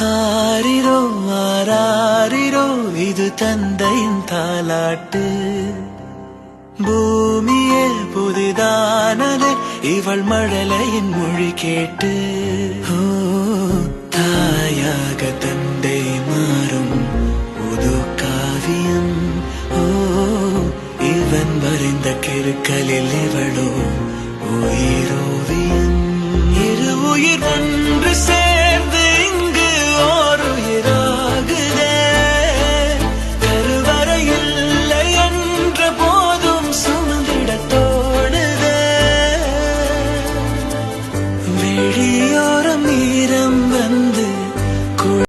ஆரிரோ ஆராரிரோ இது தந்தையின் தாலாட்டு. பூமியே புதிதானது இவள் மழலையின் மொழி கேட்டு. ஓ தாயாக தந்தை மாறும் புது காவியம். ஓ இவன் வரைந்த கிறுக்கலில் இவளோ உயிரோவியம். இரு உயிர்